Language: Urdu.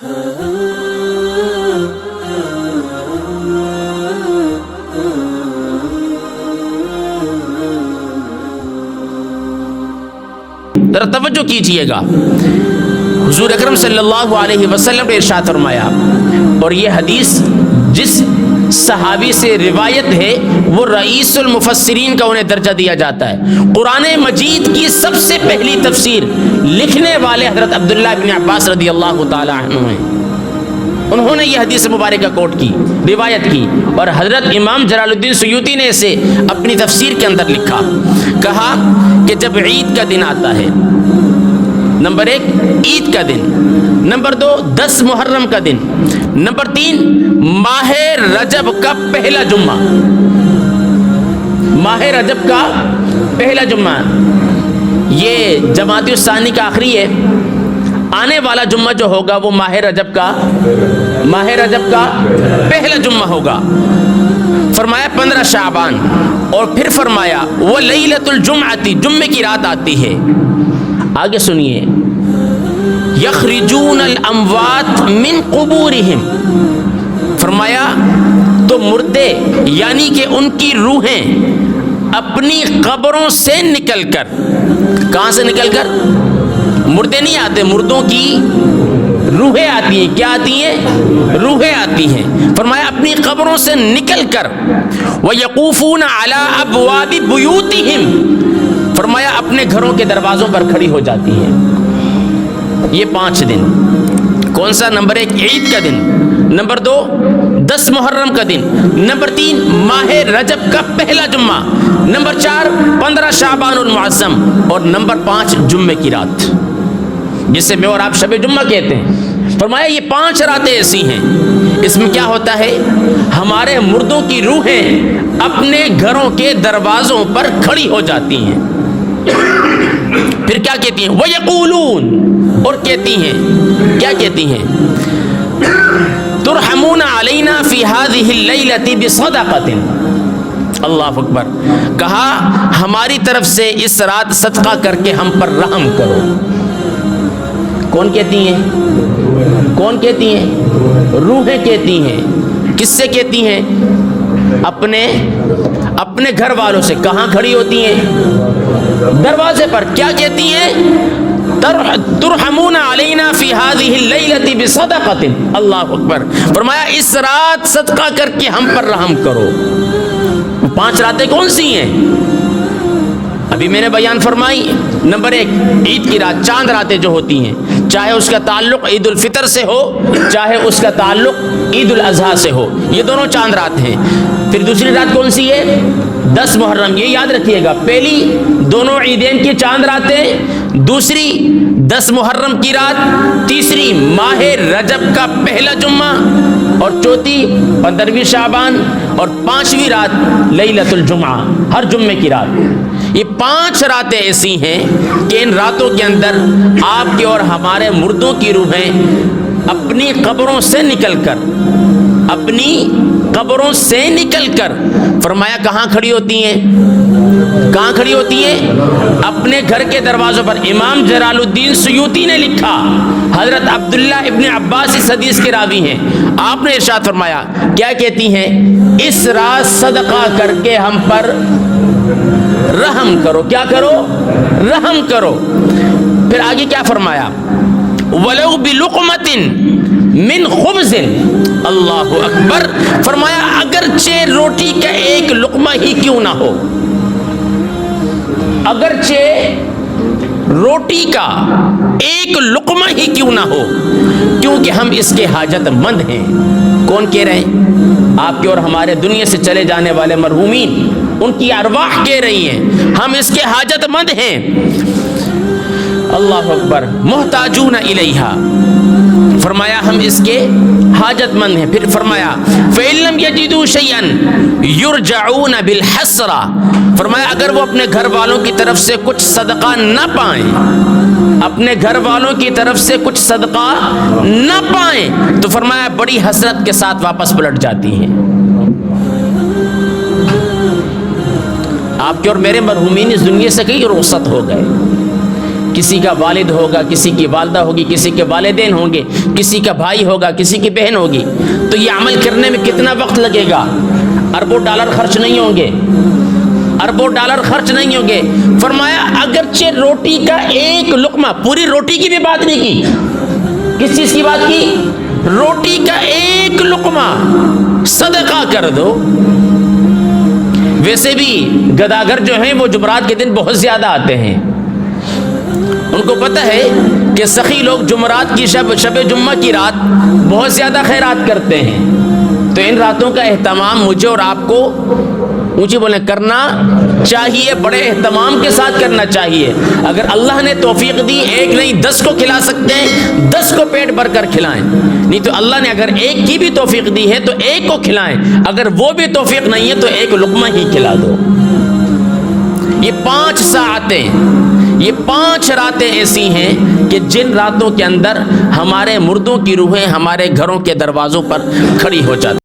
ذرا توجہ کیجئے گا، حضور اکرم صلی اللہ علیہ وسلم نے ارشاد فرمایا، اور یہ حدیث جس صحابی سے روایت ہے وہ رئیس المفسرین کا انہیں درجہ دیا جاتا ہے۔ قرآن مجید کی سب سے پہلی تفسیر لکھنے والے حضرت عبداللہ ابن عباس رضی اللہ تعالی عنہ ہیں۔ انہوں نے یہ حدیث مبارکہ کوٹ کی، روایت کی، اور حضرت امام جلال الدین سیوطی نے اسے اپنی تفسیر کے اندر لکھا، کہا کہ جب عید کا دن آتا ہے، نمبر 1 عید کا دن، نمبر 2 10 محرم کا دن، نمبر 3 ماہ رجب کا پہلا جمعہ، ماہ رجب کا پہلا جمعہ، یہ جمادی الثانی کا آخری ہے، آنے والا جمعہ جو ہوگا وہ ماہ رجب کا پہلا جمعہ ہوگا۔ فرمایا 15 شعبان، اور پھر فرمایا وہ لیلۃ الجمعۃ، جمعے کی رات آتی ہے۔ آگے سنیے، یخرجون الاموات من قبورہم، فرمایا تو مردے یعنی کہ ان کی روحیں اپنی قبروں سے نکل کر، کہاں سے نکل کر؟ مردے نہیں آتے، مردوں کی روحیں آتی ہیں۔ کیا آتی ہیں؟ روحیں آتی ہیں۔ فرمایا اپنی قبروں سے نکل کر وَيَقُوفُونَ عَلَىٰ أَبْوَابِ بُيُوتِهِمْ، فرمایا اپنے گھروں کے دروازوں پر کھڑی ہو جاتی ہیں۔ یہ 5 دن، کون سا؟ نمبر 1 عید کا دن، نمبر 2 10 محرم کا دن، نمبر 3 ماہ رجب کا پہلا جمعہ، نمبر 4 15 شعبان المعظم، اور نمبر 5 جمعے کی رات، جسے میں اور آپ شب جمعہ کہتے ہیں۔ فرمایا یہ 5 راتیں ایسی ہیں، اس میں کیا ہوتا ہے؟ ہمارے مردوں کی روحیں اپنے گھروں کے دروازوں پر کھڑی ہو جاتی ہیں۔ پھر کیا کہتی ہیں؟ وَيَقُولُونَ، اور کہتی ہیں، کیا کہتی ہیں؟ تُرْحَمُونَ عَلَيْنَا فِي هَذِهِ اللَّيْلَةِ بِصَدَقَةٍ، اللہ اکبر، کہا ہماری طرف سے اس رات صدقہ کر کے ہم پر رحم کرو۔ کون کہتی ہیں؟ کون کہتی ہیں؟ روحیں کہتی ہیں۔ کس سے کہتی ہیں؟ اپنے گھر والوں سے۔ کہاں کھڑی ہوتی ہیں؟ دروازے پر۔ کیا کہتی ہیں؟ ترحمون علینا فی هذه الليلة بصدقة، اللہ اکبر، فرمایا اس رات صدقہ کر کے ہم پر رحم کرو۔ 5 راتیں کون سی ہیں؟ ابھی میں نے بیان فرمائی۔ نمبر 1 عید کی رات، چاند راتیں جو ہوتی ہیں، چاہے اس کا تعلق عید الفطر سے ہو، چاہے اس کا تعلق عید الاضحیٰ سے ہو، یہ دونوں چاند رات ہیں۔ پھر دوسری رات کون سی ہے؟ 10 محرم، یہ یاد رکھیے گا، پہلی دونوں عیدین کی چاند راتیں، دوسری 10 محرم کی رات، تیسری ماہ رجب کا پہلا جمعہ، اور چوتھی 15ویں شعبان، اور 5ویں رات لیلۃ الجمعہ، ہر جمعے کی رات۔ یہ 5 راتیں ایسی ہیں کہ ان راتوں کے اندر آپ کے اور ہمارے مردوں کی روحیں اپنی قبروں سے نکل کر فرمایا کہاں کھڑی ہوتی ہیں؟ کہاں کھڑی ہوتی ہیں؟ اپنے گھر کے دروازوں پر۔ امام جلال الدین سیوطی نے لکھا، حضرت عبداللہ ابن عباس اس حدیث کے راوی ہیں، آپ نے ارشاد فرمایا، کیا کہتی ہیں؟ اس رات صدقہ کر کے ہم پر رحم کرو۔ کیا کرو؟ رحم کرو۔ پھر آگے کیا فرمایا؟ وَلَوْ بِلُقْمَةٍ مِّنْ خُبْزٍ، اللہ اکبر، فرمایا اگرچہ روٹی کا ایک لقمہ ہی کیوں نہ ہو، اگرچہ روٹی کا ایک لقمہ ہی کیوں نہ ہو، کیونکہ ہم اس کے حاجت مند ہیں۔ کون کہہ رہے ہیں؟ آپ کے اور ہمارے دنیا سے چلے جانے والے مرحومین، ان کی ارواح کہہ رہی ہیں ہم اس کے حاجت مند ہیں۔ اللہ اکبر، محتاجون الیہا، فرمایا ہم اس کے حاجت مند ہیں۔ پھر فرمایا فَإِن لَّمْ يَجِدُوا شَيْئًا يُرْجَعُونَ بِالْحَسْرَةِ، فرمایا اگر وہ اپنے گھر والوں کی طرف سے کچھ صدقہ نہ پائیں، اپنے گھر والوں کی طرف سے کچھ صدقہ نہ پائیں، تو فرمایا بڑی حسرت کے ساتھ واپس پلٹ جاتی ہیں۔ آپ کے اور میرے مرحومین اس دنیا سے کئی رخصت ہو گئے، کسی کا والد ہوگا, کسی کی والدہ ہوگی, کسی کے والدین ہوں گے, کسی کا بھائی ہوگا, کسی کی بہن ہوگی, تو یہ عمل کرنے میں کتنا وقت لگے گا؟ اربوں ڈالر خرچ نہیں ہوں گے, اربوں ڈالر خرچ نہیں ہوں گے. فرمایا اگرچہ روٹی کا ایک لقمہ, پوری روٹی کی بھی بات نہیں کی, کس چیز کی بات کی؟ روٹی کا ایک لقمہ صدقہ کر دو. ویسے بھی گداگر جو ہیں وہ جمعرات کے دن بہت زیادہ آتے ہیں, ان کو پتہ ہے کہ سخی لوگ جمعرات کی شب جمعہ کی رات بہت زیادہ خیرات کرتے ہیں. تو ان راتوں کا اہتمام مجھے اور آپ کو اونچی بولیں کرنا چاہیے, بڑے اہتمام کے ساتھ کرنا چاہیے. اگر اللہ نے توفیق دی, ایک نہیں 10 کو کھلا سکتے ہیں, 10 کو پیٹ بھر کر کھلائیں. نہیں تو اللہ نے اگر ایک کی بھی توفیق دی ہے تو ایک کو کھلائیں, اگر وہ بھی توفیق نہیں ہے تو ایک لقمہ ہی کھلا دو. یہ 5 ساعتیں, یہ 5 راتیں ایسی ہیں کہ جن راتوں کے اندر ہمارے مردوں کی روحیں ہمارے گھروں کے دروازوں پر کھڑی ہو جاتی.